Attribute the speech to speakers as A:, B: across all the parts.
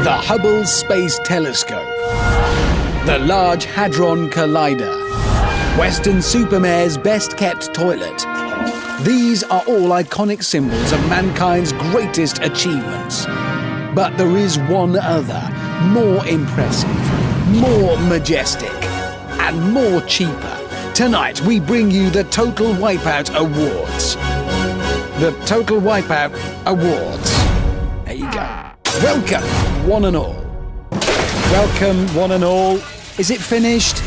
A: the Hubble Space Telescope, the Large Hadron Collider, Western Supermare's best-kept toilet. These are all iconic symbols of mankind's greatest achievements. But there is one other, more impressive, more majestic, and more cheaper. Tonight, we bring you the Total Wipeout Awards. The Total Wipeout Awards. There you go. Welcome, one and all. Welcome, one and all. Is it finished?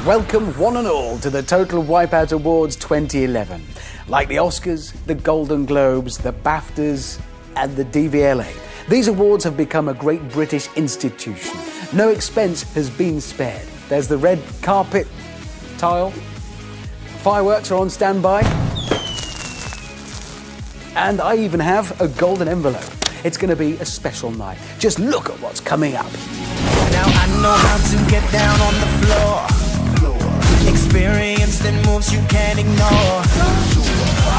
A: Welcome, one and all, to the Total Wipeout Awards 2011. Like the Oscars, the Golden Globes, the BAFTAs, and the DVLA. These awards have become a great British institution. No expense has been spared. There's the red carpet tile. Fireworks are on standby. And I even have a golden envelope. It's going to be a special night. Just look at what's coming up.
B: Now I know how to get down on the floor. Experienced in moves you can't ignore.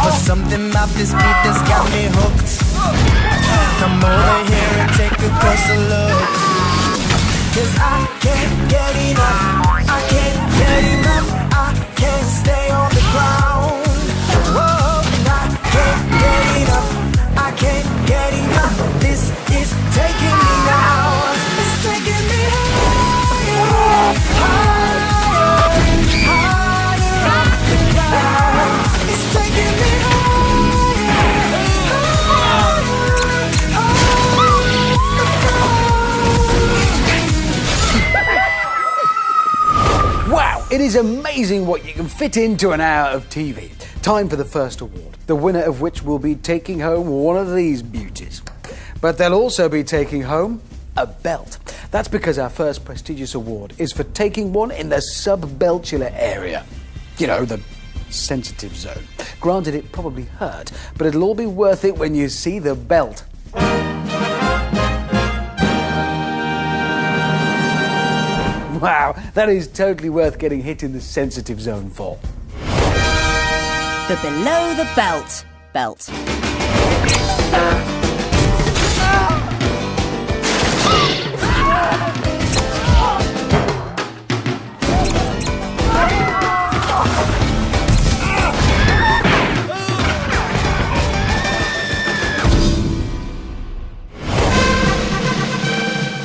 B: But something about this beat that's got me hooked. Come over here and take a closer look. 'Cause I can't get enough. I can't get enough. I can't stay on the ground. Whoa, I can't get enough. I can't get enough. This is taking me now. It's taking me higher, higher, higher off the ground. It's taking me higher.
A: Wow, it is amazing what you can fit into an hour of TV. Time for the first award, the winner of which will be taking home one of these beauties. But they'll also be taking home a belt. That's because our first prestigious award is for taking one in the subbeltular area. You know, the sensitive zone. Granted, it probably hurt, but it'll all be worth it when you see the belt. Wow, that is totally worth getting hit in the sensitive zone for.
C: The below the belt belt.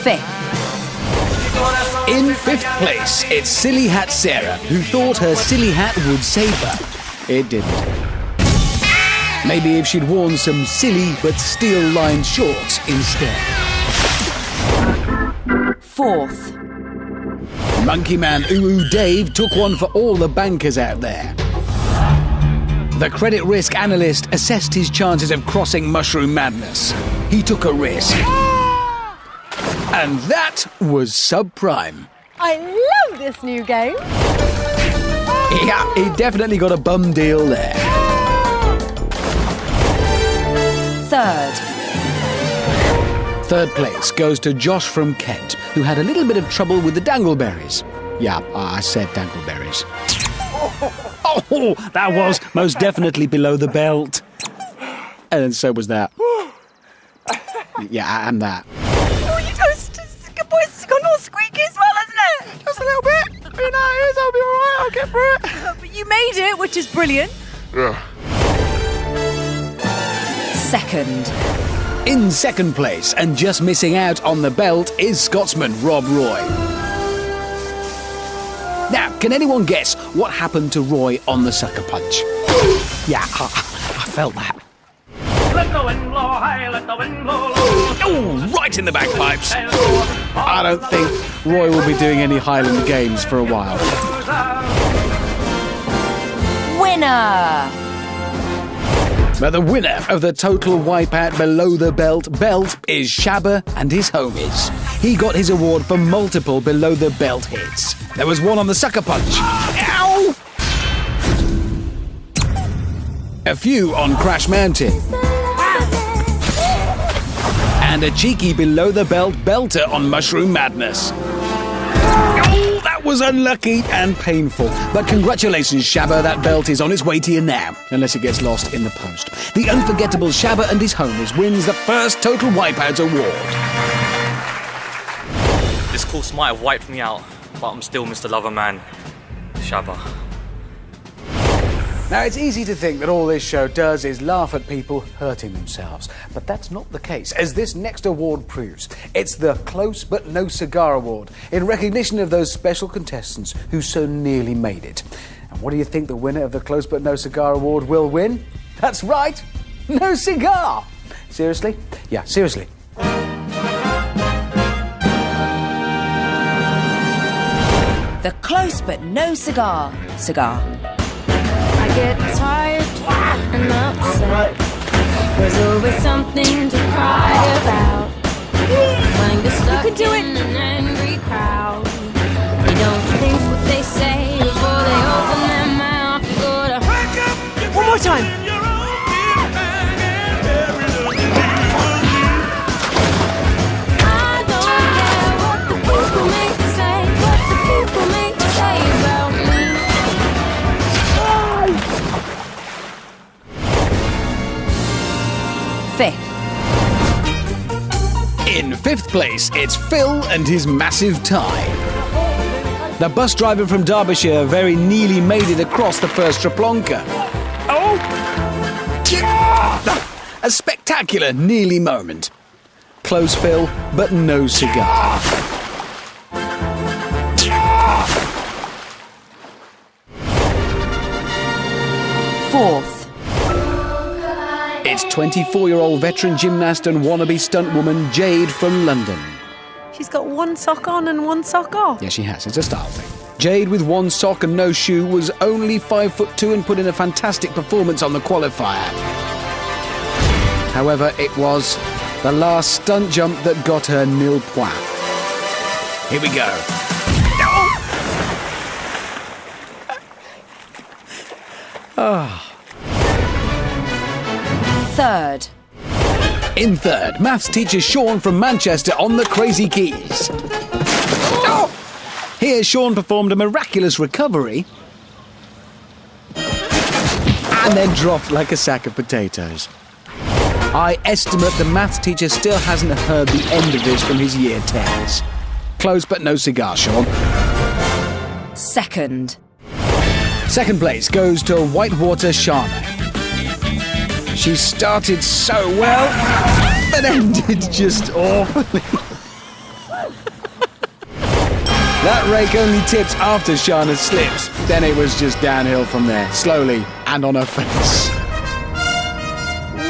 C: Fifth.
A: In fifth place, it's Silly Hat Sarah, who thought her silly hat would save her. It didn't. Maybe if she'd worn some silly but steel-lined shorts instead.
C: Fourth.
A: Monkey Man Ooh Dave took one for all the bankers out there. The credit risk analyst assessed his chances of crossing mushroom madness. He took a risk. And that was subprime.
D: I love this new game.
A: Yeah, he definitely got a bum deal there.
C: Third.
A: Third place goes to Josh from Kent, who had a little bit of trouble with the dangleberries. Yeah, I said dangleberries. Oh, that was most definitely below the belt. And so was that. Yeah, and that.
D: Oh, you toast. Good boy, it's gone all squeaky as well, hasn't it? Just a little bit. You know, I'll be all right. I'll get through it. But you made it, which is brilliant.
E: Yeah.
C: Second.
A: In second place, and just missing out on the belt, is Scotsman Rob Roy. Now, can anyone guess what happened to Roy on the sucker punch? Yeah, I felt that.
F: Let the wind blow high, let the wind blow low.
A: Oh, right in the bagpipes. I don't think Roy will be doing any Highland games for a while.
C: Winner.
A: But the winner of the Total Wipeout Below the Belt is Shabba and his homies. He got his award for multiple below the belt hits. There was one on the sucker punch. Ow! A few on Crash Mountain. And a cheeky below the belt belter on Mushroom Madness. Oh, that was unlucky and painful. But congratulations, Shabba, that belt is on its way to you now, unless it gets lost in the post. The unforgettable Shabba and his homies wins the first Total Wipeout award.
E: This course might have wiped me out, but I'm still Mr. Loverman. Shabba.
A: Now, it's easy to think that all this show does is laugh at people hurting themselves, but that's not the case, as this next award proves. It's the Close But No Cigar Award, in recognition of those special contestants who so nearly made it. And what do you think the winner of the Close But No Cigar Award will win? That's right, no cigar! Seriously? Yeah, seriously.
C: The Close But No Cigar.
G: I get tired and upset. There's always something to cry about. When you're stuck in an angry crowd, you don't think what they say before they open their mouth. You gotta
D: One more time.
G: I don't care what the people make to say, what the people make to say about me.
C: Fifth.
A: In fifth place, it's Phil and his massive tie. The bus driver from Derbyshire very nearly made it across the first Traplonka. Oh! A spectacular nearly moment. Close, Phil, but no cigar.
C: Fourth.
A: It's 24-year-old veteran gymnast and wannabe stunt woman Jade from London.
D: She's got one sock on and one sock off.
A: Yeah, she has. It's a style thing. Jade, with one sock and no shoe, was only 5'2" and put in a fantastic performance on the qualifier. However, it was the last stunt jump that got her nil point. Here we go.
C: Third.
A: In third, maths teacher Sean from Manchester on the crazy keys. Here, Sean performed a miraculous recovery and then dropped like a sack of potatoes. I estimate the maths teacher still hasn't heard the end of this from his year 10s. Close but no cigar, Sean.
C: Second.
A: Second place goes to Whitewater Shana. She started so well, but ended just awfully. That rake only tips after Shana slips. Then it was just downhill from there, slowly and on her face.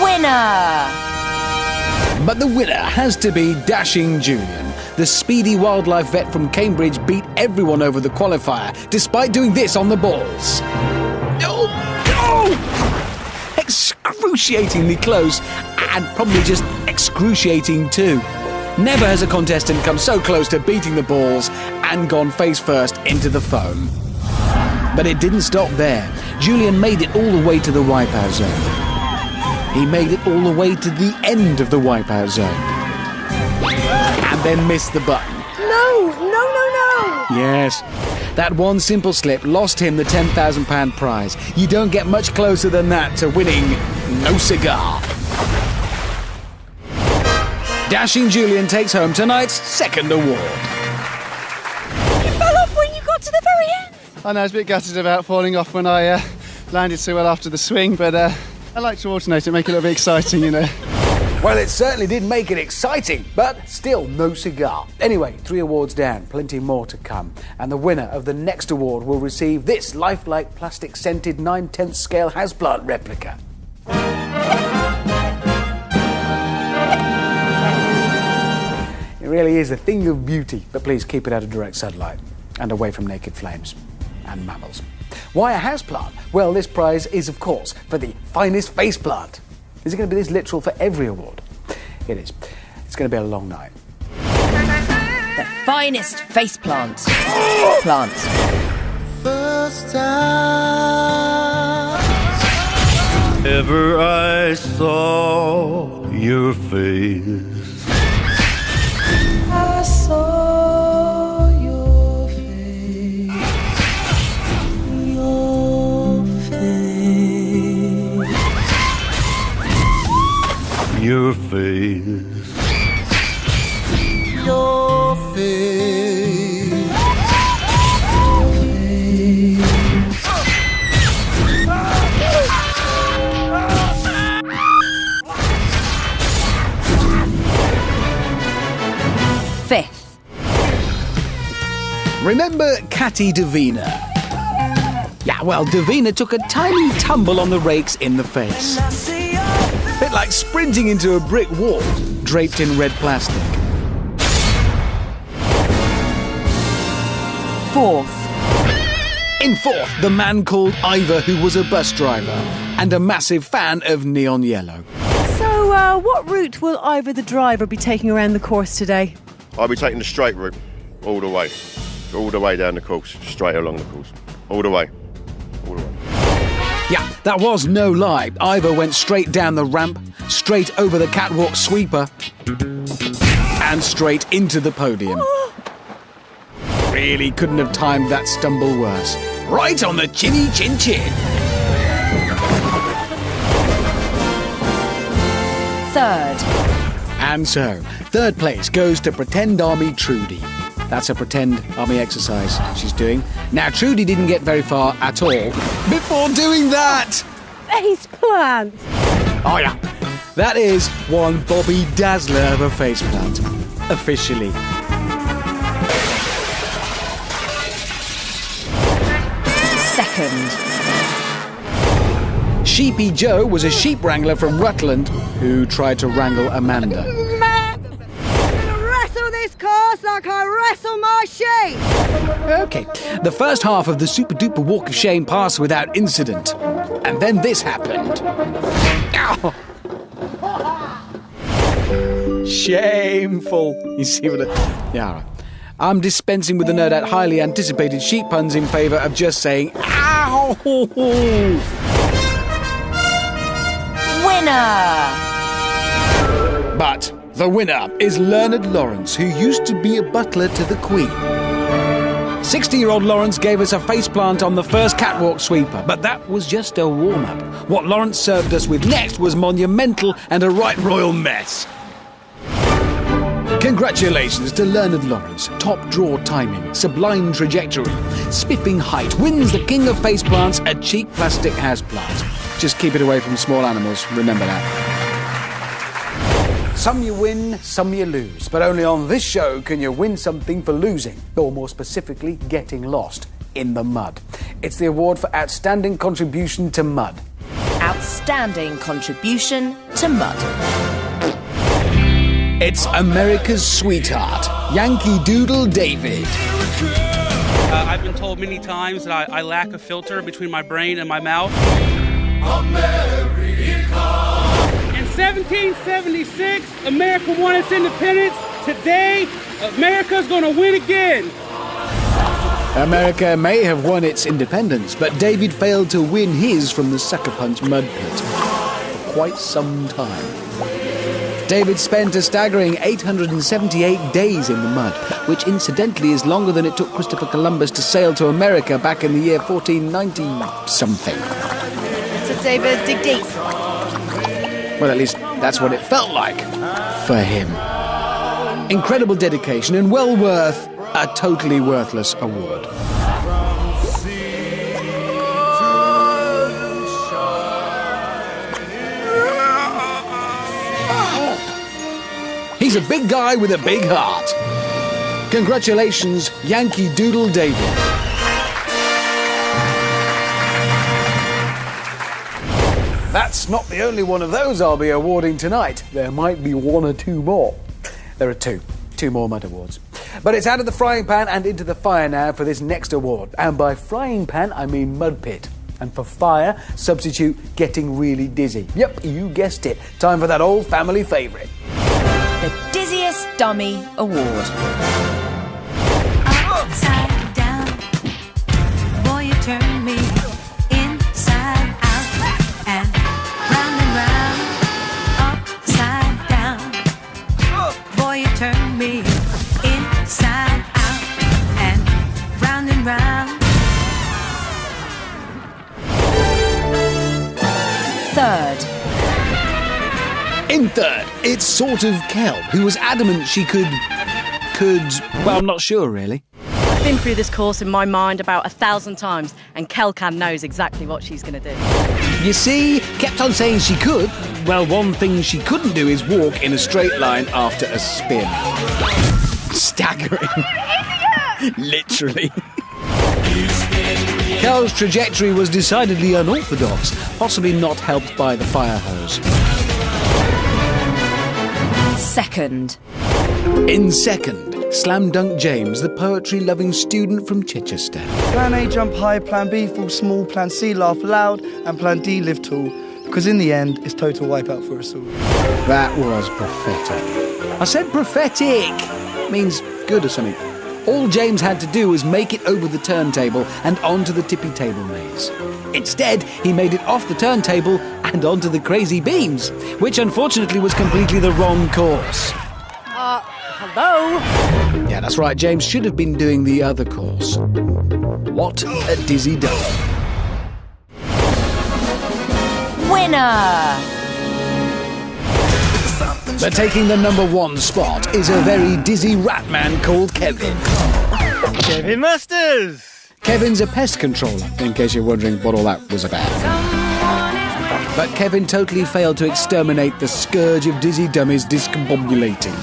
C: Winner!
A: But the winner has to be Dashing Julian. The speedy wildlife vet from Cambridge beat everyone over the qualifier, despite doing this on the balls. Excruciatingly close, and probably just excruciating too. Never has a contestant come so close to beating the balls and gone face first into the foam. But it didn't stop there. Julian made it all the way to the wipeout zone. He made it all the way to the end of the wipeout zone. And then missed the button.
D: No.
A: Yes. That one simple slip lost him the £10,000 prize. You don't get much closer than that to winning no cigar. Dashing Julian takes home tonight's second award.
D: You fell off when you got to the very end.
H: I know, I was a bit gutted about falling off when I landed so well after the swing, but I like to alternate it, make it a little bit exciting, you know.
A: Well, it certainly did make it exciting, but still no cigar. Anyway, 3 awards down, plenty more to come. And the winner of the next award will receive this lifelike plastic-scented 9/10 scale houseplant replica. It really is a thing of beauty, but please keep it out of direct sunlight and away from naked flames and mammals. Why a houseplant? Well, this prize is, of course, for the finest faceplant. Is it going to be this literal for every award? It is. It's going to be a long night.
C: The finest faceplant. Plant.
B: First time ever I saw your face,
G: I saw your face, your face,
B: your face, your face.
C: 5th.
A: Remember Catty Davina? Yeah, well, Davina took a tiny tumble on the rakes in the face. A bit like sprinting into a brick wall draped in red plastic.
C: 4th.
A: In 4th, the man called Ivor, who was a bus driver and a massive fan of neon yellow.
D: So, what route will Ivor the driver be taking around the course today?
I: I'll be taking the straight route, all the way. All the way down the course, straight along the course. All the way. All the way.
A: Yeah, that was no lie. Ivor went straight down the ramp, straight over the catwalk sweeper, and straight into the podium. Really couldn't have timed that stumble worse. Right on the chinny chin chin.
C: 3rd.
A: And so, 3rd place goes to Pretend Army Trudy. That's a pretend army exercise she's doing. Now, Trudy didn't get very far at all before doing that.
D: Faceplant!
A: Oh, yeah. That is one Bobby Dazzler of a faceplant. Officially.
C: 2nd.
A: Sheepy Joe was a sheep wrangler from Rutland who tried to wrangle Amanda.
D: Wrestle this course like I wrestle my sheep!
A: Okay, the first half of the Super Duper Walk of Shame passed without incident. And then this happened. Ow! Shameful. You see what yeah, all right. I'm dispensing with the no doubt highly anticipated sheep puns in favour of just saying, ow!
C: Winner!
A: But the winner is Leonard Lawrence, who used to be a butler to the Queen. 60-year-old Lawrence gave us a faceplant on the first catwalk sweeper, but that was just a warm-up. What Lawrence served us with next was monumental and a right royal mess. Congratulations to Leonard Lawrence. Top draw timing, sublime trajectory, spiffing height, wins the king of faceplants, a cheap plastic houseplant. Just keep it away from small animals, remember that. Some you win, some you lose, but only on this show can you win something for losing, or more specifically, getting lost in the mud. It's the award for Outstanding Contribution to Mud.
C: Outstanding Contribution to Mud.
A: It's America's sweetheart, Yankee Doodle David.
J: I've been told many times that I lack a filter between my brain and my mouth. In 1776, America won its independence. Today, America's gonna win again.
A: America may have won its independence, but David failed to win his from the Sucker Punch mud pit for quite some time. David spent a staggering 878 days in the mud, which incidentally is longer than it took Christopher Columbus to sail to America back in the year 1490-something.
D: So David, dig deep.
A: Well, at least that's what it felt like for him. Incredible dedication and well worth a totally worthless award. He's a big guy with a big heart. Congratulations, Yankee Doodle David. That's not the only one of those I'll be awarding tonight. There might be one or two more. There are two more mud awards. But it's out of the frying pan and into the fire now for this next award. And by frying pan, I mean mud pit. And for fire, substitute getting really dizzy. Yep, you guessed it. Time for that old family favourite.
C: The Dizziest Dummy Award.
G: Upside down, boy, you turn me inside out and round. Upside down, boy, you turn me inside out and round.
C: Third.
A: In third, it's Sort of Kel, who was adamant she could, well, I'm not sure really.
K: I've been through this course in my mind about 1,000 times, and Kelcan knows exactly what she's going to do.
A: You see, kept on saying she could. Well, one thing she couldn't do is walk in a straight line after a spin. Staggering. Literally. Kel's trajectory was decidedly unorthodox, possibly not helped by the fire hose.
C: Second.
A: In second, Slam Dunk James, the poetry-loving student from Chichester.
L: Plan A, jump high. Plan B, fall small. Plan C, laugh loud. And Plan D, live tall. Because in the end, it's total wipeout for us all.
A: That was prophetic. I said prophetic. Means good or something. All James had to do was make it over the turntable and onto the tippy table maze. Instead, he made it off the turntable and onto the crazy beams, which unfortunately was completely the wrong course.
K: Hello?
A: Yeah, that's right. James should have been doing the other course. What a dizzy dump.
C: Winner!
A: But taking the number 1 spot is a very dizzy rat man called Kevin.
M: Kevin Masters!
A: Kevin's a pest controller, in case you're wondering what all that was about. But Kevin totally failed to exterminate the scourge of dizzy dummies discombobulating.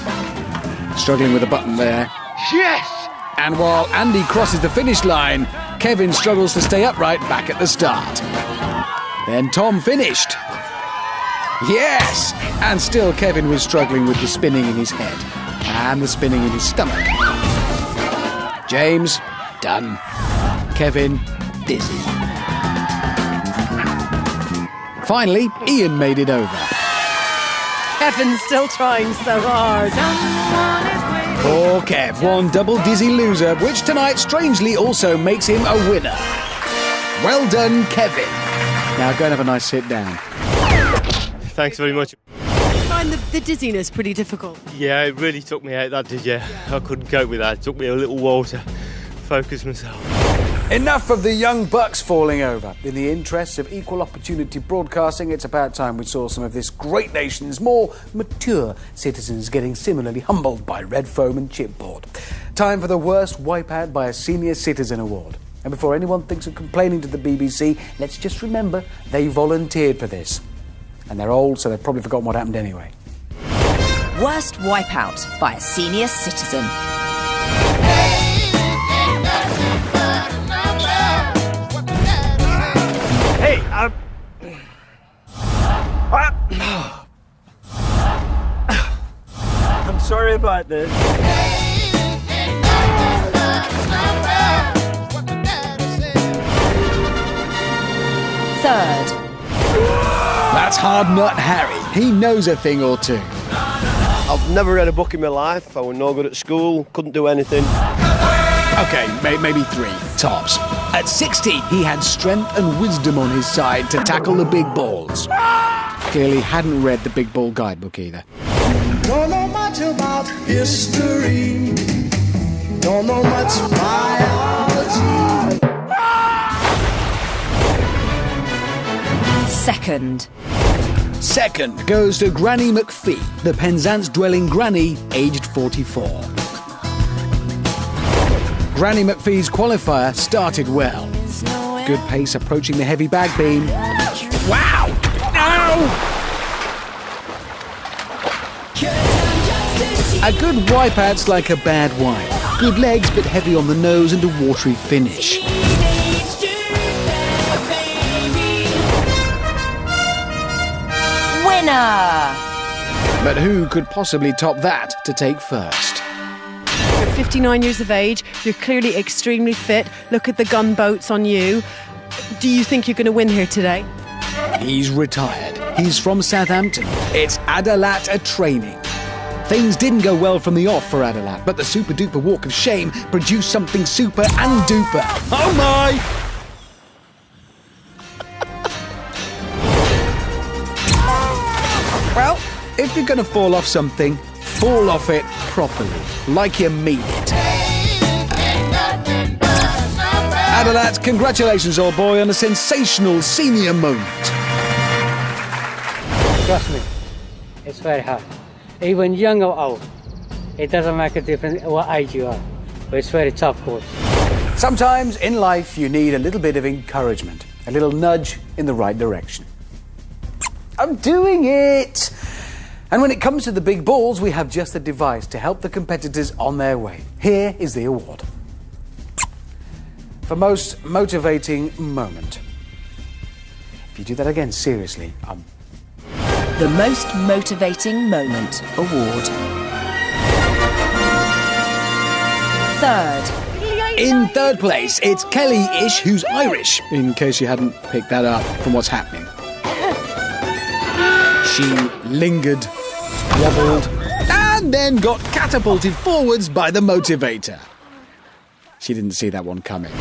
A: Struggling with a button there.
M: Yes!
A: And while Andy crosses the finish line, Kevin struggles to stay upright back at the start. Then Tom finished. Yes! And still Kevin was struggling with the spinning in his head and the spinning in his stomach. James, done. Kevin, dizzy. Finally, Ian made it over.
K: Kevin's still trying so hard.
A: Poor Kev, one double dizzy loser, which tonight strangely also makes him a winner. Well done, Kevin. Now go and have a nice sit down.
M: Thanks very much.
K: I find the dizziness pretty difficult.
M: Yeah, it really took me out, that did, yeah. I couldn't cope with that. It took me a little while to focus myself.
A: Enough of the young bucks falling over. In the interests of equal opportunity broadcasting, it's about time we saw some of this great nation's more mature citizens getting similarly humbled by red foam and chipboard. Time for the worst wipeout by a senior citizen award. And before anyone thinks of complaining to the BBC, let's just remember they volunteered for this. And they're old, so they've probably forgotten what happened anyway.
C: Worst wipeout by a senior citizen.
M: Hey, I'm sorry about this.
C: Third.
A: That's Hard Nut Harry. He knows a thing or two.
I: I've never read a book in my life. I was no good at school, couldn't do anything.
A: Okay, maybe 3, tops. At 60, he had strength and wisdom on his side to tackle the big balls. Clearly hadn't read the Big Ball Guidebook either.
B: Don't know much about history. Don't know much biology.
C: Second.
A: Second goes to Granny McPhee, the Penzance-dwelling granny, aged 44. Granny McPhee's qualifier started well. Good pace approaching the heavy bag beam. Wow! No! A good wipeout's like a bad wine. Good legs but heavy on the nose and a watery finish.
C: Winner!
A: But who could possibly top that to take first?
K: You're 59 years of age, you're clearly extremely fit. Look at the gunboats on you. Do you think you're going to win here today?
A: He's retired. He's from Southampton. It's Adalat training. Things didn't go well from the off for Adalat, but the super duper walk of shame produced something super and duper. Oh my! Well, if you're going to fall off something, fall off it properly, like you mean it. Adalat, congratulations, old boy, on a sensational senior moment.
N: Trust me, it's very hard. Even young or old, it doesn't make a difference what age you are, but it's very tough course.
A: Sometimes in life you need a little bit of encouragement, a little nudge in the right direction. I'm doing it! And when it comes to the big balls, we have just the device to help the competitors on their way. Here is the award. For most motivating moment. If you do that again, seriously,
C: The Most Motivating Moment Award. Third.
A: In third place, it's Kelly-ish, who's Irish, in case you hadn't picked that up from what's happening. She lingered, wobbled, and then got catapulted forwards by the motivator. She didn't see that one coming.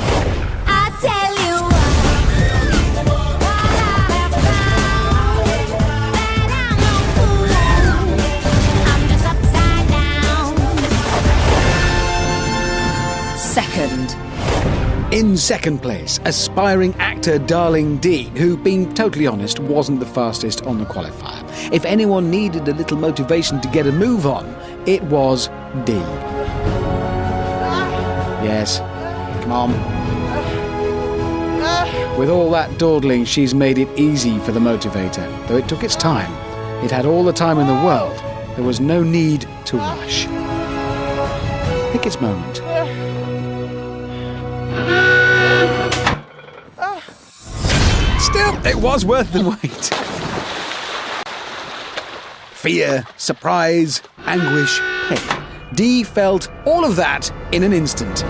G: I tell you
C: Second.
A: In second place, aspiring actor Darling D, who, being totally honest, wasn't the fastest on the qualifier. If anyone needed a little motivation to get a move on, it was D. Yes, come on. With all that dawdling, she's made it easy for the motivator. Though it took its time, it had all the time in the world. There was no need to rush. Pick its moment. Still, it was worth the wait. Fear, surprise, anguish, pain. Dee felt all of that in an instant.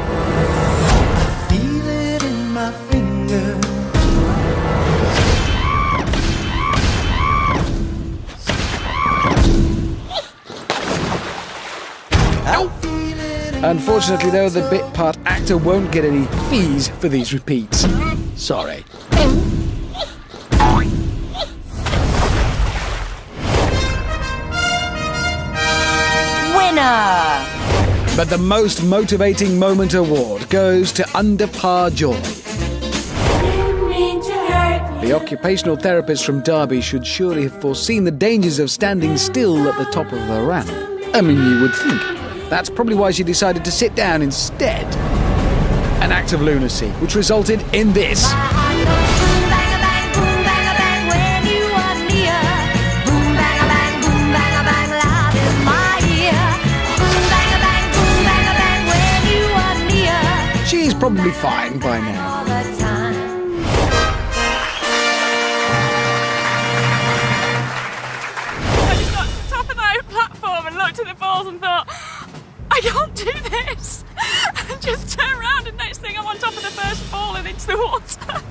B: Feel it in my fingers.
A: Unfortunately, though, the bit part actor won't get any fees for these repeats. Sorry.
C: Winner!
A: But the Most Motivating Moment Award goes to Under Par Joy. The occupational therapist from Derby should surely have foreseen the dangers of standing still at the top of the ramp. I mean, you would think. That's probably why she decided to sit down instead. An act of lunacy, which resulted in this. She's probably fine by now.
O: I just got to the top of the platform and looked at the balls and thought, I can't do this. And just turn around and next thing I'm on top of the first ball and into the water.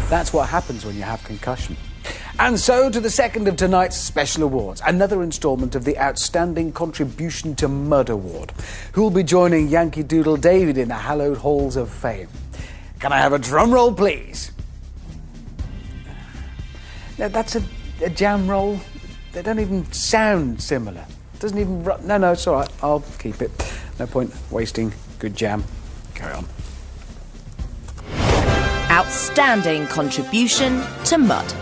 A: That's what happens when you have concussion. And so to the second of tonight's special awards, another instalment of the Outstanding Contribution to Mud Award, who will be joining Yankee Doodle David in the hallowed halls of fame. Can I have a drum roll, please? No, that's a jam roll. They don't even sound similar. It doesn't even... No, it's all right. I'll keep it. No point wasting good jam. Carry on.
C: Outstanding Contribution to Mud.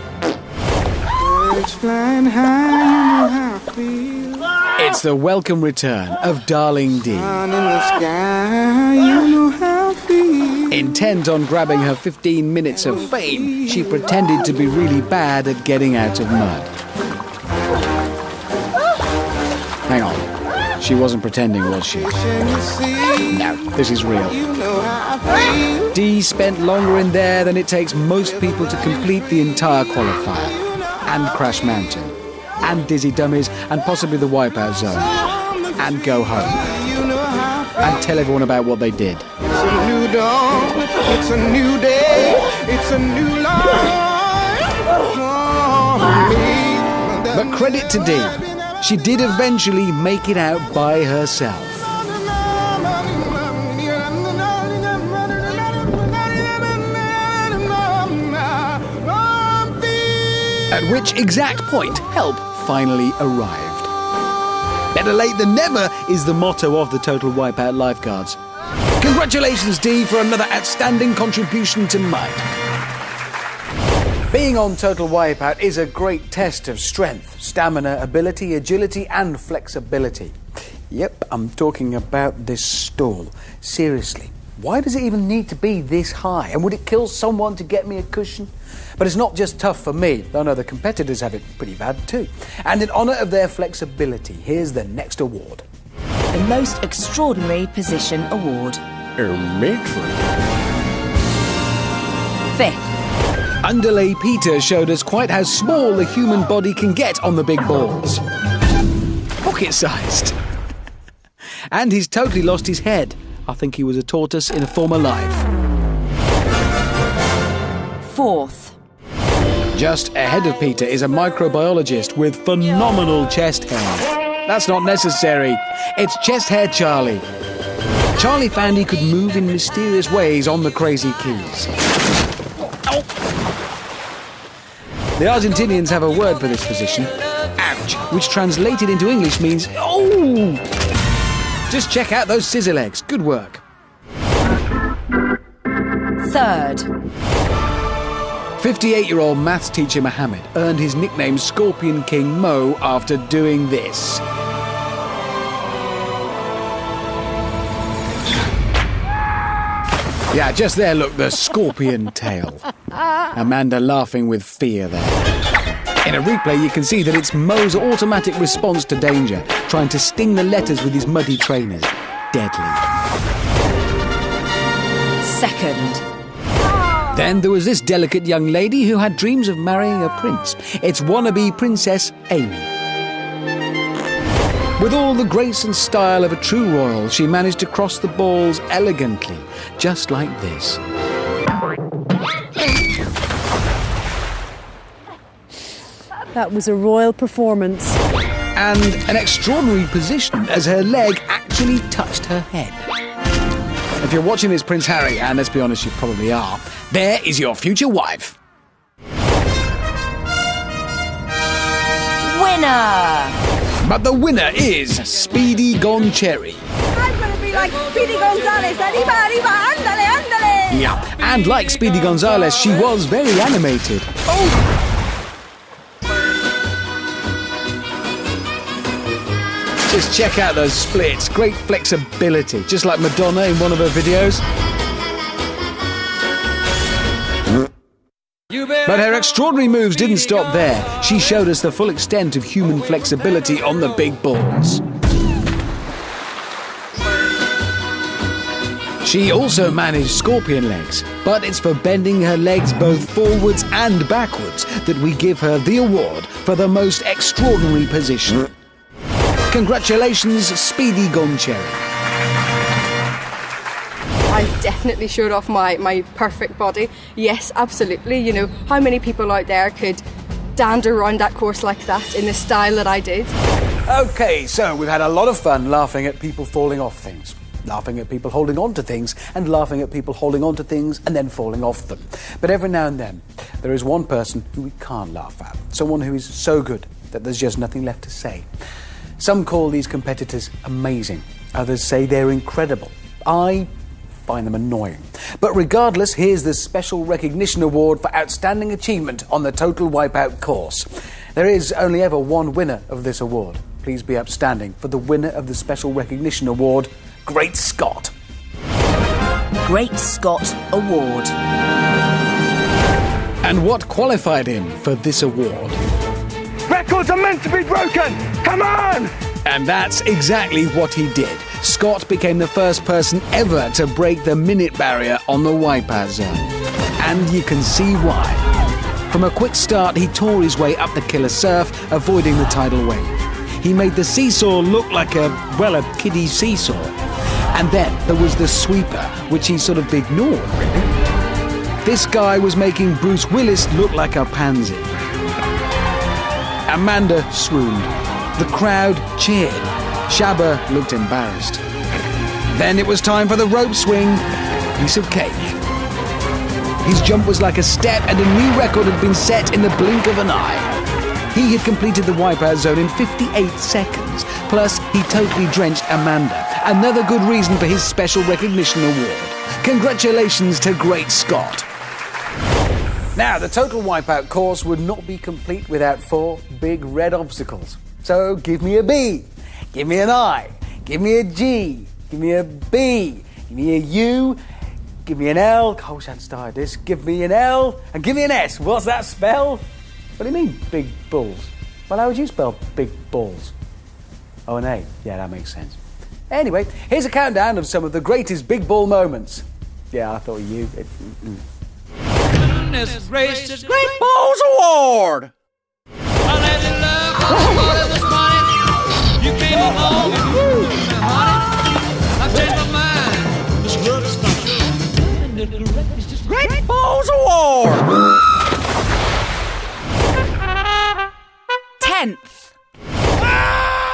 B: It's flying high, you know how I feel.
A: It's the welcome return of Darling D.
B: Sun in the sky, you know how I feel.
A: Intent on grabbing her 15 minutes of fame, she pretended to be really bad at getting out of mud. Hang on. She wasn't pretending, was she? No, this is real. Dee spent longer in there than it takes most people to complete the entire qualifier. And Crash Mountain. And Dizzy Dummies. And possibly the Wipeout Zone. And go home. And tell everyone about what they did.
B: It's a new dawn, it's a new day, it's a new life for me.
A: But credit to Dee. She did eventually make it out by herself. At which exact point help finally arrived. Better late than never is the motto of the Total Wipeout lifeguards. Congratulations, Dee, for another outstanding contribution to mud. Being on Total Wipeout is a great test of strength, stamina, ability, agility and flexibility. Yep, I'm talking about this stall. Seriously. Why does it even need to be this high? And would it kill someone to get me a cushion? But it's not just tough for me. I know the competitors have it pretty bad too. And in honour of their flexibility, here's the next award.
C: The Most Extraordinary Position Award. Fifth.
A: Underlay Peter showed us quite how small the human body can get on the big balls. Pocket-sized. And he's totally lost his head. I think he was a tortoise in a former life.
C: Fourth.
A: Just ahead of Peter is a microbiologist with phenomenal chest hair. That's not necessary. It's Chest Hair Charlie. Charlie found he could move in mysterious ways on the Crazy Keys. The Argentinians have a word for this position, ouch, which translated into English means, oh! Just check out those scissor legs. Good work.
C: Third.
A: 58-year-old maths teacher Mohammed earned his nickname Scorpion King Mo after doing this. Yeah, just there, look, the scorpion tail. Amanda laughing with fear there. In a replay, you can see that it's Mo's automatic response to danger, trying to sting the letters with his muddy trainers. Deadly.
C: Second.
A: Then there was this delicate young lady who had dreams of marrying a prince. It's wannabe Princess Amy. With all the grace and style of a true royal, she managed to cross the balls elegantly, just like this.
K: That was a royal performance.
A: And an extraordinary position as her leg actually touched her head. If you're watching this, Prince Harry, and let's be honest, you probably are, there is your future wife.
C: Winner!
A: But the winner is Speedy Goncherry.
D: I'm going to be like Speedy Gonzales. Arriba, arriba, ándale, ándale.
A: Yeah, and like Speedy Gonzales, she was very animated. Oh! Just check out those splits. Great flexibility, just like Madonna in one of her videos. But her extraordinary moves didn't stop there. She showed us the full extent of human flexibility on the big balls. She also managed scorpion legs, but it's for bending her legs both forwards and backwards that we give her the award for the most extraordinary position. Congratulations, Speedy Goncherry.
P: I definitely showed off my perfect body. Yes, absolutely. You know, how many people out there could dander around that course like that in the style that I did?
A: Okay, so we've had a lot of fun laughing at people falling off things, laughing at people holding on to things, and laughing at people holding on to things and then falling off them. But every now and then, there is one person who we can't laugh at, someone who is so good that there's just nothing left to say. Some call these competitors amazing, others say they're incredible. I find them annoying. But regardless, here's the Special Recognition Award for Outstanding Achievement on the Total Wipeout course. There is only ever one winner of this award. Please be upstanding for the winner of the Special Recognition Award, Great Scott.
C: Great Scott Award.
A: And what qualified him for this award?
F: Records are meant to be broken! Come on!
A: And that's exactly what he did. Scott became the first person ever to break the minute barrier on the wipeout zone. And you can see why. From a quick start, he tore his way up the killer surf, avoiding the tidal wave. He made the seesaw look like a kiddie seesaw. And then there was the sweeper, which he sort of ignored, really. This guy was making Bruce Willis look like a pansy. Amanda swooned. The crowd cheered. Shabba looked embarrassed. Then it was time for the rope swing. Piece of cake. His jump was like a step, and a new record had been set in the blink of an eye. He had completed the wipeout zone in 58 seconds. Plus, he totally drenched Amanda. Another good reason for his Special Recognition Award. Congratulations to Great Scott. Now, the Total Wipeout course would not be complete without 4 big red obstacles. So give me a B, give me an I, give me a G, give me a B, Give me a U, give me an L. I wish I'd started this. Give me an L and give me an S. What's that spell? What do you mean, big balls? Well, how would you spell big balls? Oh, an A. Yeah, that makes sense. Anyway, here's a countdown of some of the greatest big ball moments. Yeah, I thought of you.
B: Goodness gracious, Great Balls Award! You came along and I've changed my mind. This love is fun. Great Balls Award!
C: 10th.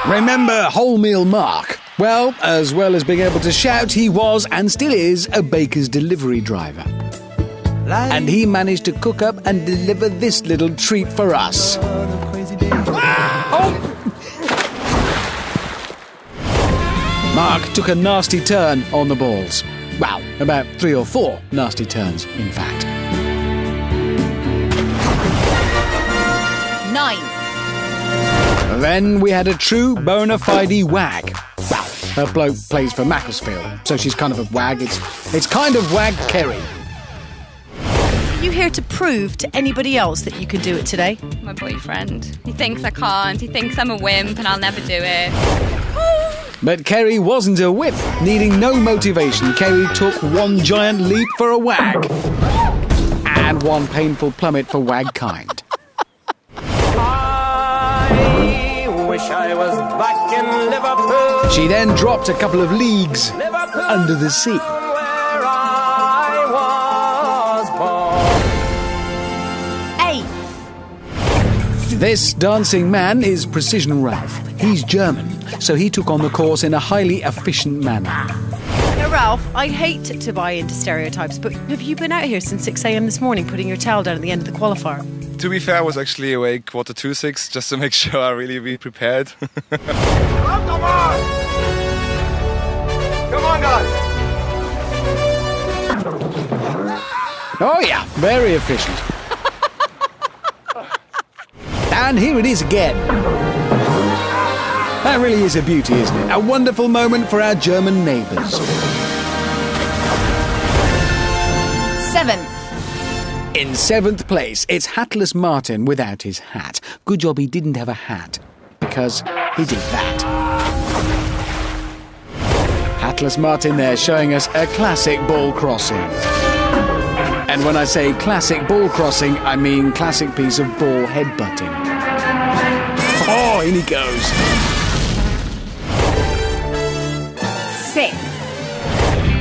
A: Remember Wholemeal Mark? Well as being able to shout, he was and still is a baker's delivery driver. And he managed to cook up and deliver this little treat for us. Mark took a nasty turn on the balls. Well, about 3 or 4 nasty turns, in fact.
C: 9th.
A: Then we had a true bona fide wag. Well, her bloke plays for Macclesfield, so she's kind of a wag. It's kind of wag Kerry.
K: Are you here to prove to anybody else that you can do it today?
Q: My boyfriend. He thinks I can't. He thinks I'm a wimp and I'll never do it.
A: But Kerry wasn't a whip. Needing no motivation, Kerry took one giant leap for a wag. And one painful plummet for wag kind.
B: I wish I was back in Liverpool.
A: She then dropped a couple of leagues under the sea.
B: Where I was born.
C: 8th.
A: This dancing man is Precision Ralph. He's German, so he took on the course in a highly efficient manner.
K: Now, Ralph, I hate to buy into stereotypes, but have you been out here since 6 a.m. this morning putting your towel down at the end of the qualifier?
R: To be fair, I was actually awake 5:45, just to make sure I really be prepared.
B: Come on! Come on, guys!
A: Oh yeah, very efficient. And here it is again. That really is a beauty, isn't it? A wonderful moment for our German neighbours.
C: 7th.
A: In 7th place, it's Hatless Martin without his hat. Good job he didn't have a hat, because he did that. Hatless Martin there showing us a classic ball crossing. And when I say classic ball crossing, I mean classic piece of ball headbutting. Oh, in he goes.
C: 6th.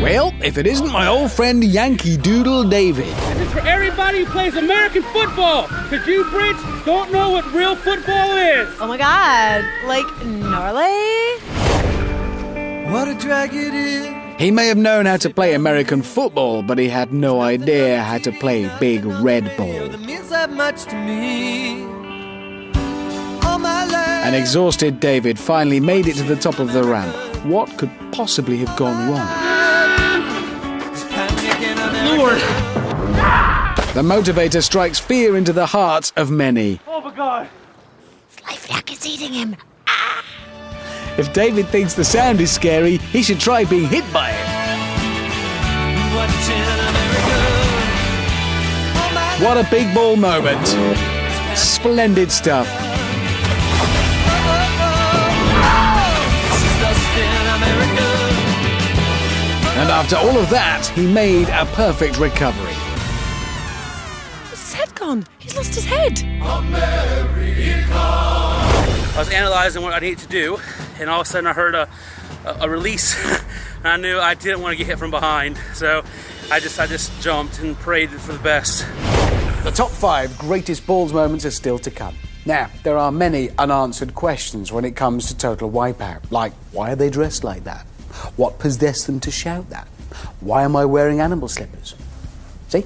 A: Well, if it isn't my old friend Yankee Doodle David.
J: This is for everybody who plays American football, because you Brits don't know what real football is.
K: Oh my God, like gnarly?
B: What a drag it is.
A: He may have known how to play American football, but he had no idea how to play big red ball.
B: It means that much to me.
A: An exhausted David finally made it to the top of the ramp. What could possibly have gone wrong?
B: Lord!
A: The motivator strikes fear into the hearts of many.
B: Oh my God!
C: Lifelink is eating him.
A: If David thinks the sound is scary, he should try being hit by it. What a big ball moment. Splendid stuff. And after all of that, he made a perfect recovery.
K: Where's his head gone? He's lost his head.
J: I was analyzing what I needed to do, and all of a sudden I heard a release, and I knew I didn't want to get hit from behind, so I just jumped and prayed for the best.
A: The top 5 greatest balls moments are still to come. Now, there are many unanswered questions when it comes to Total Wipeout, like why are they dressed like that? What possessed them to shout that? Why am I wearing animal slippers? See?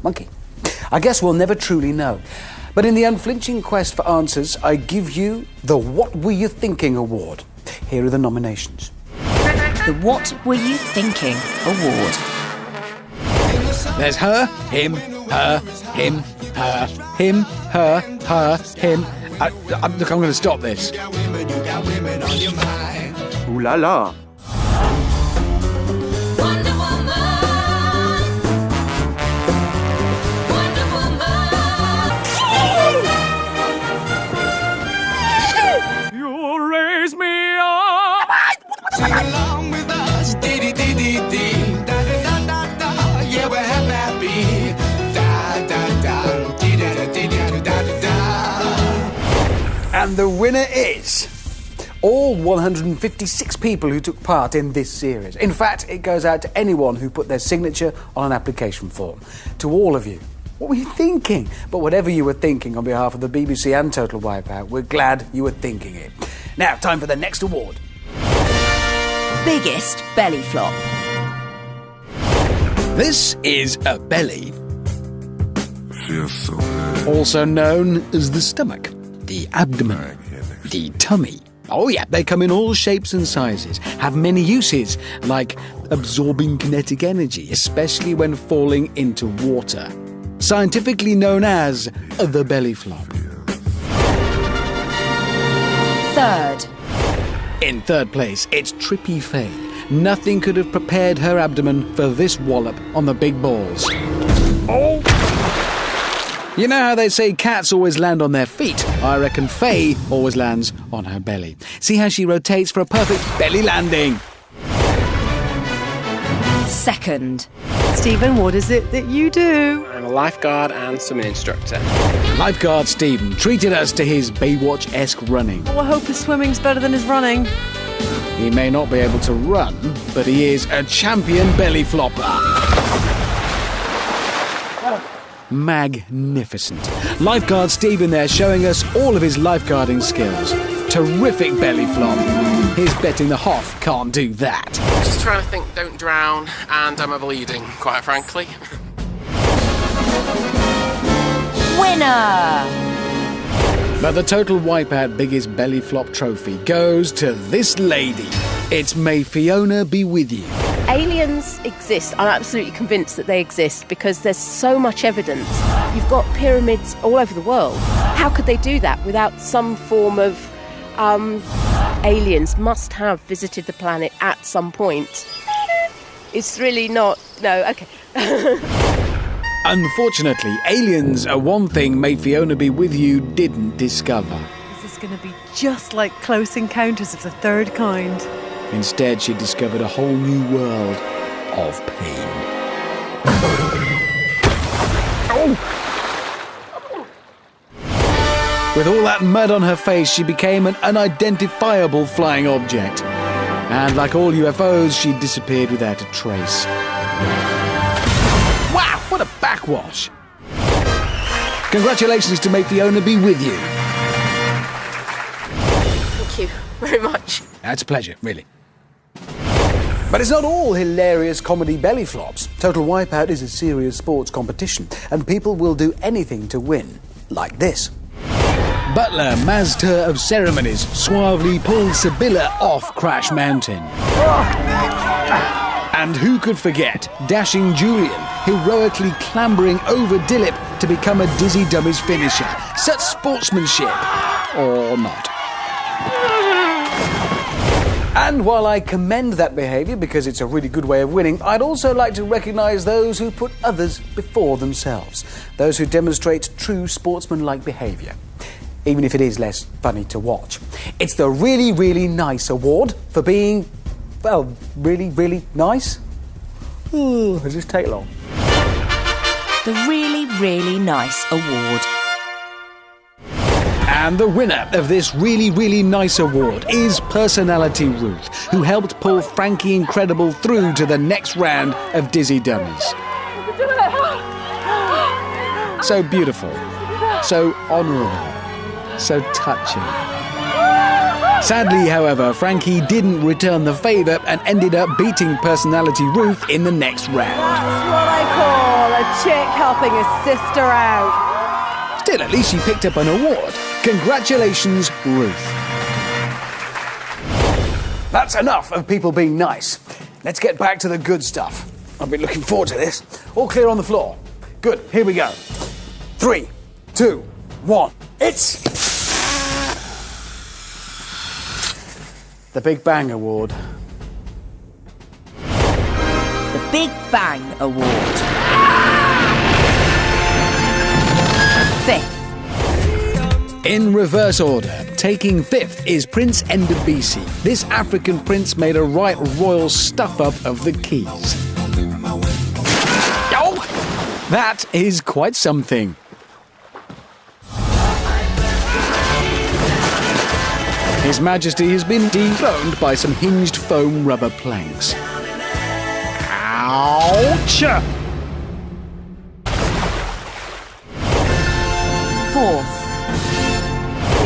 A: Monkey. I guess we'll never truly know. But in the unflinching quest for answers, I give you the What Were You Thinking Award. Here are the nominations.
C: The What Were You Thinking Award.
A: There's her, him, her, him, her, him, her, him. Look, I'm going to stop this.
I: Ooh la la.
G: One
B: along with us. Dee-dee-dee-dee-dee. Da-da-da-da-da. Yeah, we're happy. Da-da-da. Dee-da-da-dee-da-da-da-da.
A: And the winner is all 156 people who took part in this series. In fact, it goes out to anyone who put their signature on an application form. To all of you. What were you thinking? But whatever you were thinking on behalf of the BBC and Total Wipeout, we're glad you were thinking it. Now, time for the next award.
C: Biggest belly flop.
A: This is a belly.
S: Feels so good.
A: Also known as the stomach, the abdomen, the tummy. Oh yeah, they come in all shapes and sizes, have many uses, like absorbing kinetic energy, especially when falling into water. Scientifically known as the belly flop.
C: Third.
A: In third place, it's Trippy Faye. Nothing could have prepared her abdomen for this wallop on the big balls. Oh! You know how they say cats always land on their feet? I reckon Faye always lands on her belly. See how she rotates for a perfect belly landing.
C: Second.
K: Stephen, what is it that you do?
T: I'm a lifeguard and swimming instructor.
A: Lifeguard Stephen treated us to his Baywatch-esque running.
K: Oh, I hope his swimming's better than his running.
A: He may not be able to run, but he is a champion belly flopper. Magnificent. Lifeguard Stephen there showing us all of his lifeguarding skills. Terrific belly flop. His betting the Hoff can't do that.
T: Just trying to think, don't drown, and am I bleeding, quite frankly.
C: Winner!
A: But the Total Wipeout biggest belly flop trophy goes to this lady. It's May Fiona be with you.
U: Aliens exist. I'm absolutely convinced that they exist because there's so much evidence. You've got pyramids all over the world. How could they do that without some form of aliens must have visited the planet at some point? It's really not... No, okay.
A: Unfortunately, aliens are one thing May Fiona be with you didn't discover.
K: This is going to be just like Close Encounters of the Third Kind.
A: Instead, she discovered a whole new world of pain. Oh! With all that mud on her face, she became an unidentifiable flying object. And like all UFOs, she disappeared without a trace. Wow, what a backwash! Congratulations to May Fiona be with you.
U: Thank you very much.
A: That's a pleasure, really. But it's not all hilarious comedy belly flops. Total Wipeout is a serious sports competition, and people will do anything to win. Like this. Butler, master of ceremonies, suavely pulls Sibylla off Crash Mountain. And who could forget dashing Julian, heroically clambering over Dillip to become a Dizzy Dummies finisher. Such sportsmanship. Or not. And while I commend that behaviour because it's a really good way of winning, I'd also like to recognise those who put others before themselves. Those who demonstrate true sportsmanlike behaviour. Even if it is less funny to watch. It's the Really, Really Nice Award for being, well, really, really nice. Ooh, does this take long?
C: The Really, Really Nice Award.
A: And the winner of this Really, Really Nice Award is Personality Ruth, who helped pull Frankie Incredible through to the next round of Dizzy Dummies. So beautiful, so honourable, so touching. Sadly, however, Frankie didn't return the favour and ended up beating Personality Ruth in the next round.
K: That's what I call a chick helping a sister out.
A: Still, at least she picked up an award. Congratulations, Ruth. That's enough of people being nice. Let's get back to the good stuff. I've been looking forward to this. All clear on the floor. Good, here we go. 3, 2, 1. It's the Big Bang Award.
C: The Big Bang Award. Fifth.
A: In reverse order, Taking 5th is Prince Endebisi. This African prince made a right royal stuff-up of the keys. Oh! That is quite something. His Majesty has been dethroned by some hinged foam rubber planks. Ouch!
C: 4th.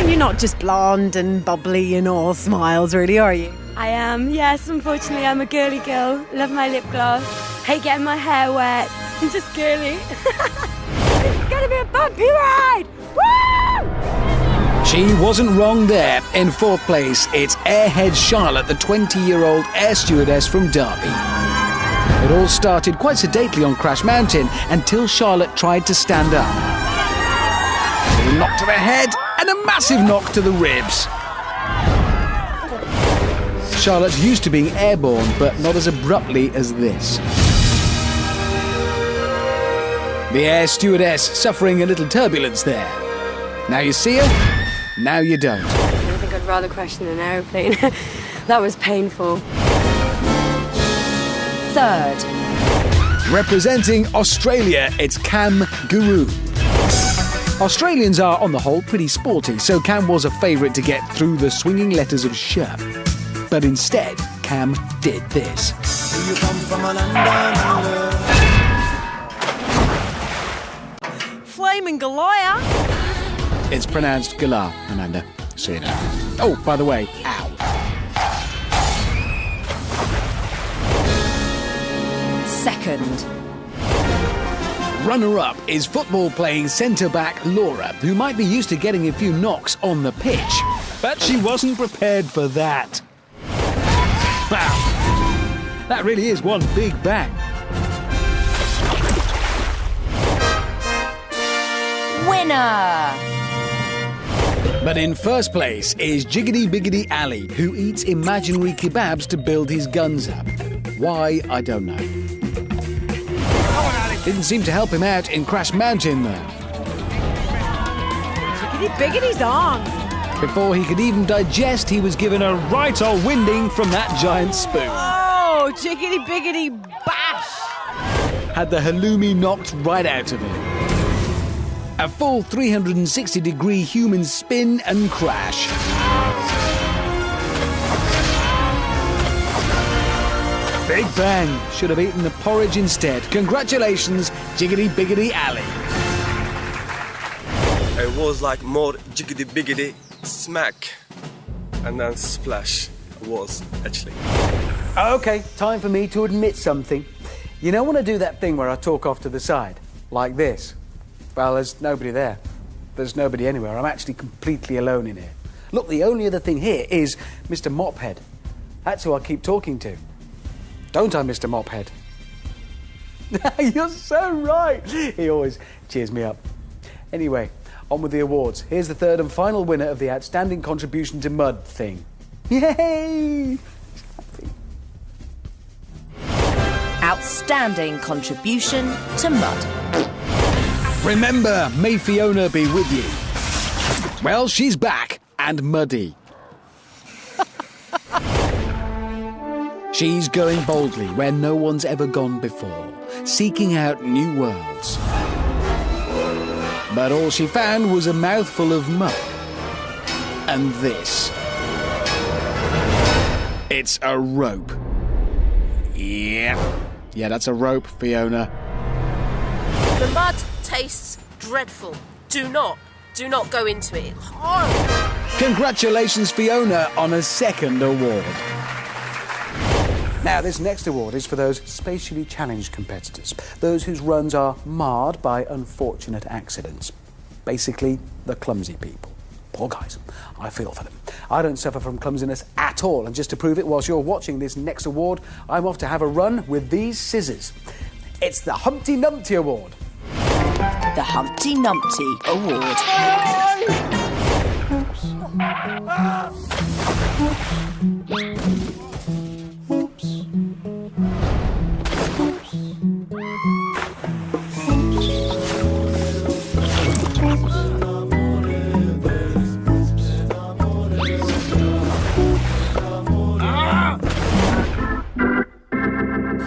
K: You're not just blonde and bubbly and all smiles, really, are you?
G: I am, yes, unfortunately I'm a girly girl. Love my lip gloss. Hate getting my hair wet. I'm just girly. It's gonna be a bumpy ride! Woo!
A: She wasn't wrong there. In 4th place, it's Airhead Charlotte, the 20-year-old air stewardess from Derby. It all started quite sedately on Crash Mountain until Charlotte tried to stand up. A knock to the head and a massive knock to the ribs. Charlotte's used to being airborne, but not as abruptly as this. The air stewardess suffering a little turbulence there. Now you see her, now you don't.
G: I think I'd rather crash in an aeroplane. That was painful.
C: 3rd.
A: Representing Australia, it's Cam Guru. Australians are, on the whole, pretty sporty, so Cam was a favourite to get through the swinging letters of shirp. But instead, Cam did this.
B: You come from a London.
K: Flaming Goliath.
A: It's pronounced Galah, Amanda. See you now. Oh, by the way, ow.
C: 2nd.
A: Runner-up is football-playing centre-back Laura, who might be used to getting a few knocks on the pitch. But she wasn't prepared for that. Wow. That really is one big bang.
C: Winner!
A: But in 1st place is Jiggity Biggity Ali, who eats imaginary kebabs to build his guns up. Why, I don't know. Didn't seem to help him out in Crash Mountain, though.
K: Jiggity Biggity's on.
A: Before he could even digest, he was given a right old winding from that giant spoon.
K: Oh, Jiggity Biggity bash!
A: Had the halloumi knocked right out of him. A full 360-degree human spin and crash. Big bang. Should have eaten the porridge instead. Congratulations, Jiggity Biggity Ali.
E: It was like more jiggity biggity smack and then splash. It was actually.
A: Okay, time for me to admit something. You know when I do that thing where I talk off to the side? Like this? Well, there's nobody there. There's nobody anywhere. I'm actually completely alone in here. Look, the only other thing here is Mr. Mophead. That's who I keep talking to. Don't I, Mr. Mophead? You're so right. He always cheers me up. Anyway, on with the awards. Here's the 3rd and final winner of the Outstanding Contribution to Mud thing. Yay!
C: Outstanding contribution to mud.
A: Remember, may Fiona be with you. Well, she's back and muddy. She's going boldly where no one's ever gone before, seeking out new worlds. But all she found was a mouthful of mud. And this. It's a rope. Yeah, that's a rope, Fiona.
V: The mud tastes dreadful. Do not go into it. It's horrible.
A: Congratulations, Fiona, on a 2nd award. Now, this next award is for those spatially challenged competitors, those whose runs are marred by unfortunate accidents. Basically, the clumsy people. Poor guys. I feel for them. I don't suffer from clumsiness at all, and just to prove it, whilst you're watching this next award, I'm off to have a run with these scissors. It's the Humpty Numpty Award.
C: The Humpty Numpty Award.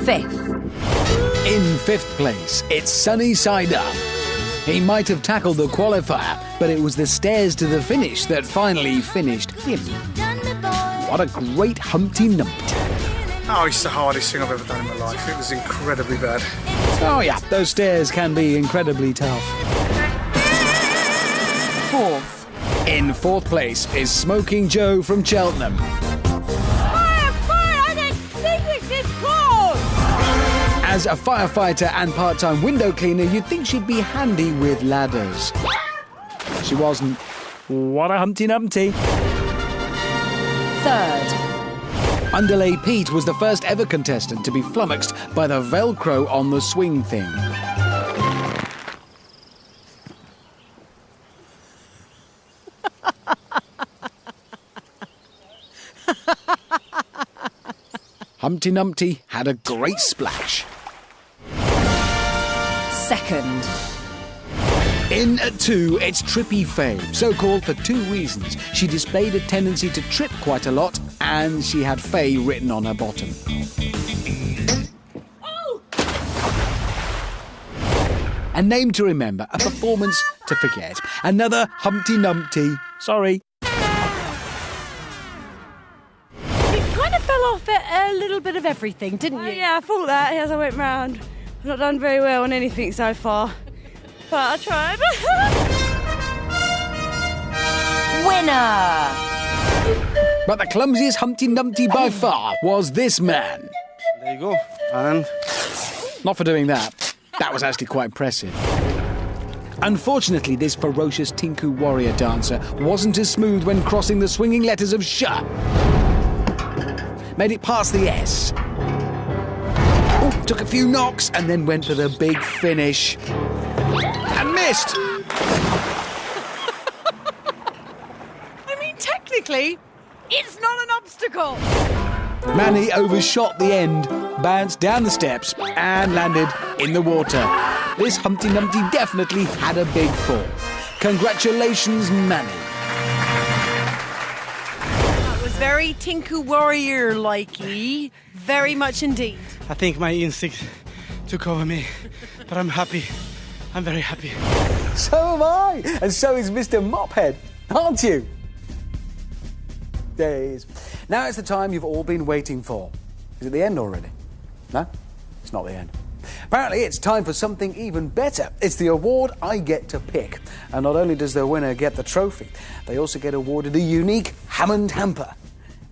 C: 5th.
A: In 5th place, it's Sunny Side Up. He might have tackled the qualifier, but it was the stairs to the finish that finally finished him. What a great Humpty Numpty.
H: Oh, it's the hardest thing I've ever done in my life. It was incredibly bad.
A: Oh yeah, those stairs can be incredibly tough.
C: 4th.
A: In 4th place is Smoking Joe from Cheltenham. As a firefighter and part-time window cleaner, you'd think she'd be handy with ladders. She wasn't. What a Humpty Numpty.
C: 3rd.
A: Underlay Pete was the first ever contestant to be flummoxed by the Velcro on the swing thing. Humpty Numpty had a great splash.
C: 2nd.
A: In at 2, it's Trippy Faye, so-called for 2 reasons. She displayed a tendency to trip quite a lot, and she had Faye written on her bottom.
D: Oh!
A: A name to remember, a performance to forget. Another Humpty Numpty. Sorry.
K: Fell off a little bit of everything, didn't you?
D: Yeah, I thought that as I went round. I've not done very well on anything so far, but I tried.
C: Winner!
A: But the clumsiest Humpty Numpty by far was this man.
M: There you go. And
A: not for doing that. That was actually quite impressive. Unfortunately, this ferocious Tinku warrior dancer wasn't as smooth when crossing the swinging letters of sh. Made it past the S. Ooh, took a few knocks and then went for the big finish. And missed!
K: I mean, technically, it's not an obstacle.
A: Manny overshot the end, bounced down the steps and landed in the water. This Humpty Numpty definitely had a big fall. Congratulations, Manny.
K: Very Tinku Warrior-likey, very much indeed.
M: I think my instinct took over me, but I'm happy. I'm very happy.
A: So am I, and so is Mr. Mophead, aren't you? There he is. Now it's the time you've all been waiting for. Is it the end already? No? It's not the end. Apparently it's time for something even better. It's the award I get to pick. And not only does the winner get the trophy, they also get awarded a unique Hammond hamper.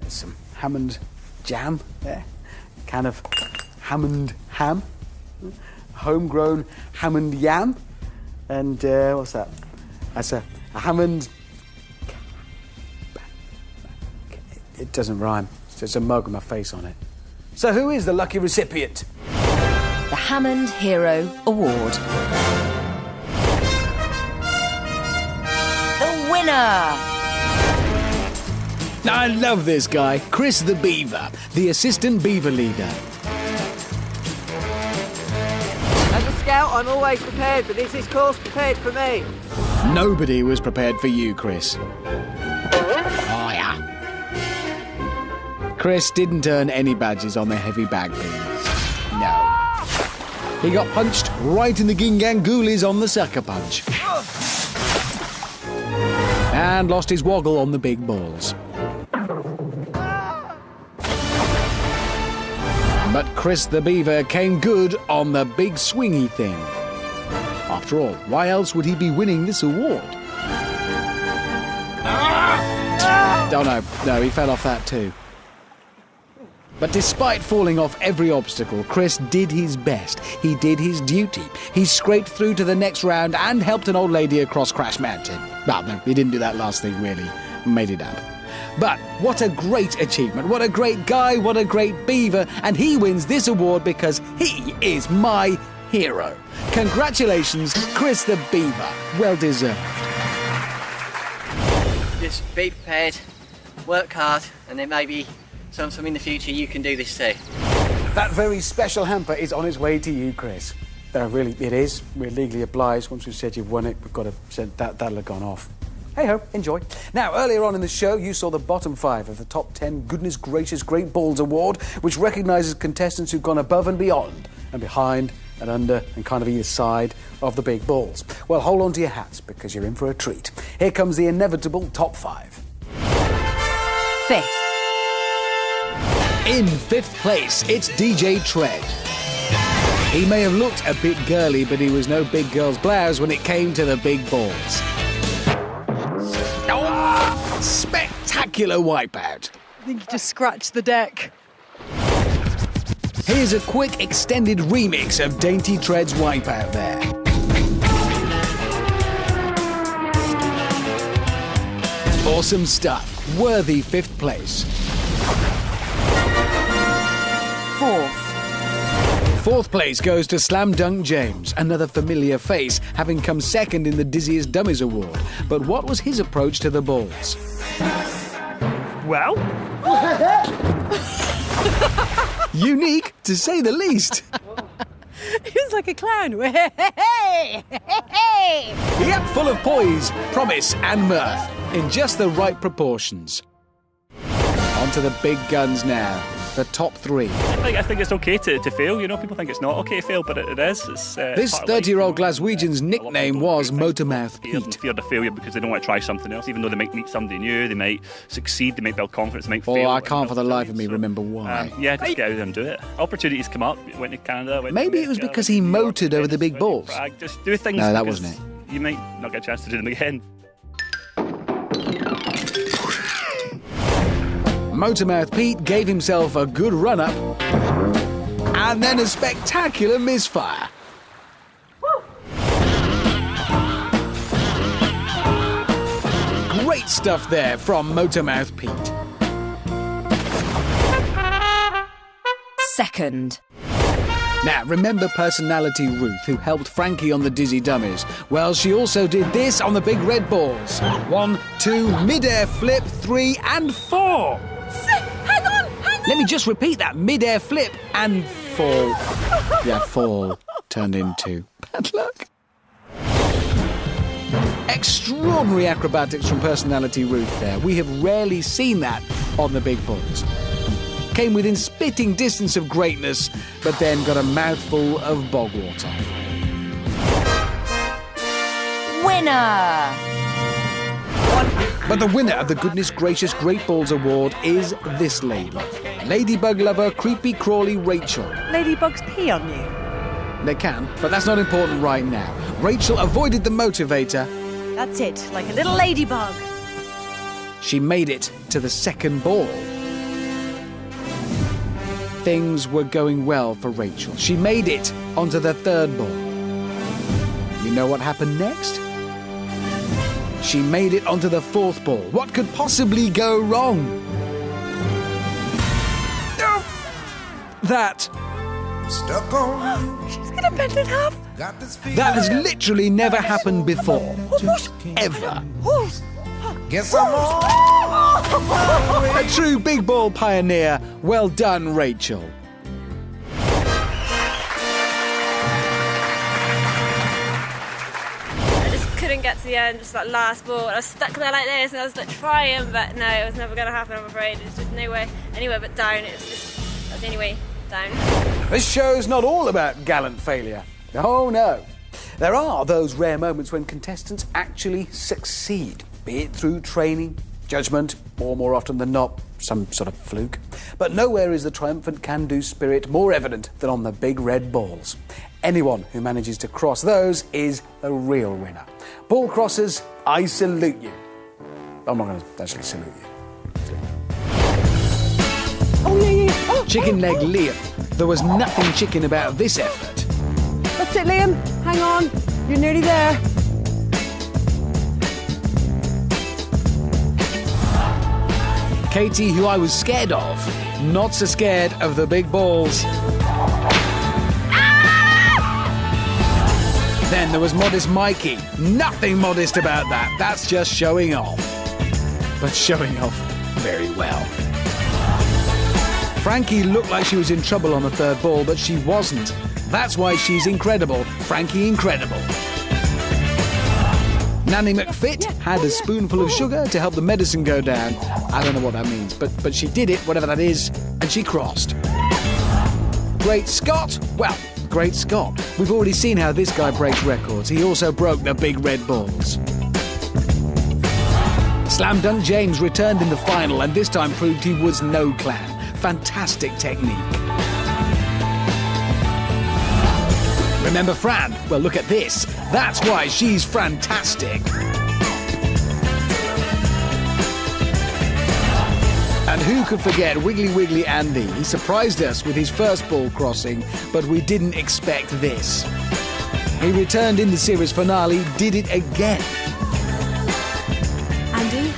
A: There's some Hammond jam there, kind of Hammond ham, homegrown Hammond yam, and what's that? That's a Hammond... It doesn't rhyme. It's just a mug with my face on it. So who is the lucky recipient?
C: The Hammond Hero Award. The winner!
A: I love this guy, Chris the Beaver, the assistant beaver leader.
L: As a scout, I'm always prepared, but this is course prepared for me.
A: Nobody was prepared for you, Chris. Oh, yeah. Chris didn't earn any badges on the heavy bag beam. No. He got punched right in the gingangoolies on the sucker punch. And lost his woggle on the big balls. But Chris the Beaver came good on the big swingy thing. After all, why else would he be winning this award? Oh no, he fell off that too. But despite falling off every obstacle, Chris did his best. He did his duty. He scraped through to the next round and helped an old lady across Crash Mountain. Well, no, he didn't do that last thing, really. Made it up. But what a great achievement. What a great guy. What a great beaver. And he wins this award because he is my hero. Congratulations, Chris the Beaver. Well deserved.
L: Just be prepared, work hard, and then maybe sometime in the future you can do this too.
A: That very special hamper is on its way to you, Chris. Really, it is. We're legally obliged. Once we've said you've won it, we've got to send that. That'll have gone off. Hey-ho, enjoy. Now, earlier on in the show, you saw the bottom 5 of the Top 10 Goodness Gracious Great Balls Award, which recognises contestants who've gone above and beyond, and behind and under and kind of either side of the big balls. Well, hold on to your hats, because you're in for a treat. Here comes the inevitable Top 5.
C: 5th.
A: In 5th place, it's DJ Tread. He may have looked a bit girly, but he was no big girl's blouse when it came to the big balls. Oh, spectacular wipeout.
K: I think he just scratched the deck.
A: Here's a quick extended remix of Dainty Tread's wipeout there. Awesome stuff. Worthy 5th place.
C: 4th.
A: 4th place goes to Slam Dunk James, another familiar face, having come 2nd in the Dizziest Dummies Award. But what was his approach to the balls?
F: Well?
A: Unique, to say the least.
K: He was like a clown.
A: Yep, full of poise, promise and mirth, in just the right proportions. On to the big guns now. The top 3.
N: I think it's okay to fail, you know. People think it's not okay to fail, but it is. It's,
A: this 30-year-old Glaswegian's nickname was Motormouth Pete.
N: Feared of failure because they don't want to try something else, even though they might meet somebody new, they might succeed, they might build confidence, they might fail.
A: Oh, I can't for the life of me remember why.
N: Yeah, just get out there and do it. Opportunities come up. Went to Canada.
A: Maybe it was because he motored over the big balls.
N: Just do things.
A: No, that wasn't it.
N: You might not get a chance to do them again.
A: Motormouth Pete gave himself a good run-up and then a spectacular misfire. Great stuff there from Motormouth Pete.
C: 2nd.
A: Now, remember Personality Ruth, who helped Frankie on the Dizzy Dummies? Well, she also did this on the big red balls. 1, 2, mid-air flip, 3 and 4.
D: Hang on!
A: Let me just repeat that. Mid-air flip and fall. Yeah, fall turned into bad luck. Extraordinary acrobatics from Personality Ruth there. We have rarely seen that on the big balls. Came within spitting distance of greatness, but then got a mouthful of bog water.
C: Winner!
A: But the winner of the Goodness Gracious Great Balls Award is this lady. Ladybug lover, creepy crawly Rachel.
K: Ladybugs pee on you.
A: They can, but that's not important right now. Rachel avoided the motivator.
K: That's it, like a little ladybug.
A: She made it to the 2nd ball. Things were going well for Rachel. She made it onto the 3rd ball. You know what happened next? She made it onto the 4th ball. What could possibly go wrong? That.
B: Stuck on.
K: She's gonna bend in half.
A: That has literally never happened before. Ever.
B: Guess I'm on.
A: A true big ball pioneer. Well done, Rachel.
O: Couldn't get to the end, just that last ball. I was stuck there like this and I was like trying, but no, it was never going to happen, I'm afraid. It was just anywhere but down. It was just, that was the only way down.
A: This show's not all about gallant failure. Oh no. There are those rare moments when contestants actually succeed, be it through training, judgment, or more often than not, some sort of fluke. But nowhere is the triumphant can-do spirit more evident than on the big red balls. Anyone who manages to cross those is a real winner. Ball crossers, I salute you. I'm not going to actually salute you.
K: Oh, yeah. Oh,
A: Chicken leg Liam. There was nothing chicken about this effort.
K: That's it, Liam. Hang on. You're nearly there.
A: Katie, who I was scared of, not so scared of the big balls. Then there was modest Mikey. Nothing modest about that. That's just showing off. But showing off very well. Frankie looked like she was in trouble on the 3rd ball, but she wasn't. That's why she's incredible. Frankie incredible. Nanny McFit had a spoonful of sugar to help the medicine go down. I don't know what that means, but she did it, whatever that is, and she crossed. Great Scott? Well, Great Scott. We've already seen how this guy breaks records. He also broke the big red balls. Slam Dunk James returned in the final and this time proved he was no clown. Fantastic technique. Remember Fran? Well, look at this. That's why she's fantastic. And who could forget Wiggly Wiggly Andy? He surprised us with his first ball crossing, but we didn't expect this. He returned in the series finale, did it again.
D: Andy,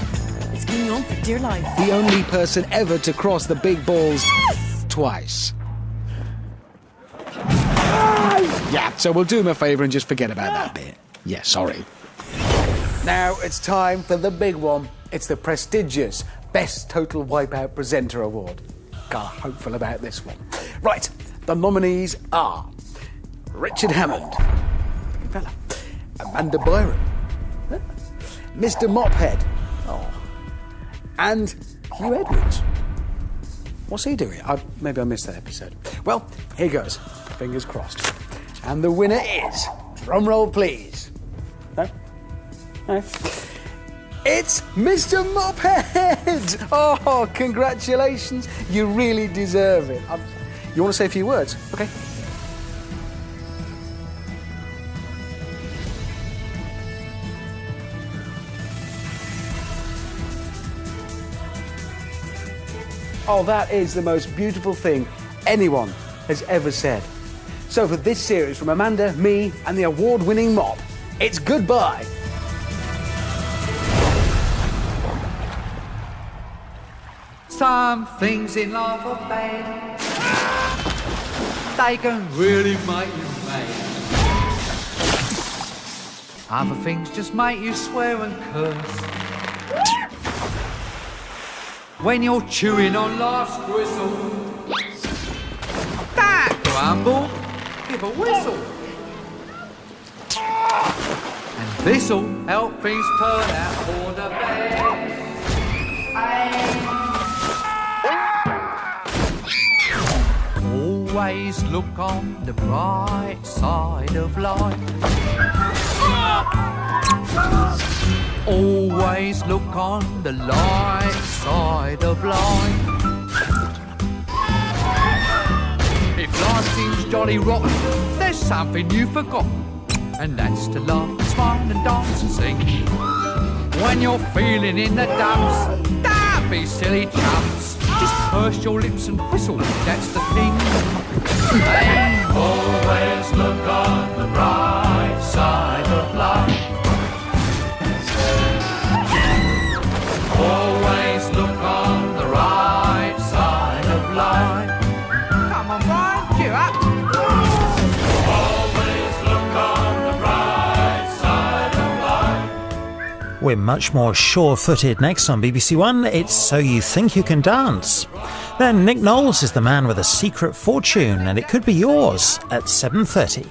D: it's going on for dear life.
A: The only person ever to cross the big balls twice. Yeah, so we'll do him a favour and just forget about that bit. Yeah, sorry. Now it's time for the big one. It's the prestigious Best Total Wipeout Presenter Award. Kinda hopeful about this one. Right, the nominees are Richard Hammond, good fella, Amanda Byron, Mr. Mophead, and Hugh Edwards. What's he doing? Maybe I missed that episode. Well, here goes. Fingers crossed. And the winner is, drum roll please. No? No? It's Mr. Mophead! Oh, congratulations. You really deserve it. You want to say a few words? Okay. Oh, that is the most beautiful thing anyone has ever said. So for this series from Amanda, me, and the award-winning Mop, it's goodbye.
P: Some things in life are bad. They can really make you mad. Other things just make you swear and curse. When you're chewing on life's gristle, that grumble, give a whistle. And this'll help things turn out for the best. Always look on the bright side of life. Always look on the light side of life. If life seems jolly rotten, there's something you've forgotten, and that's to laugh, smile and dance and sing. When you're feeling in the dumps, don't be silly chumps. Just purse your lips and whistle, that's the thing. And always look on the bright side of life. Always look on the right side of life. Come on, Brian, cheer up. Always look on the right side of life.
Q: We're much more sure-footed next on BBC One. It's So You Think You Can Dance. Then Nick Knowles is the man with a secret fortune, and it could be yours at 7:30.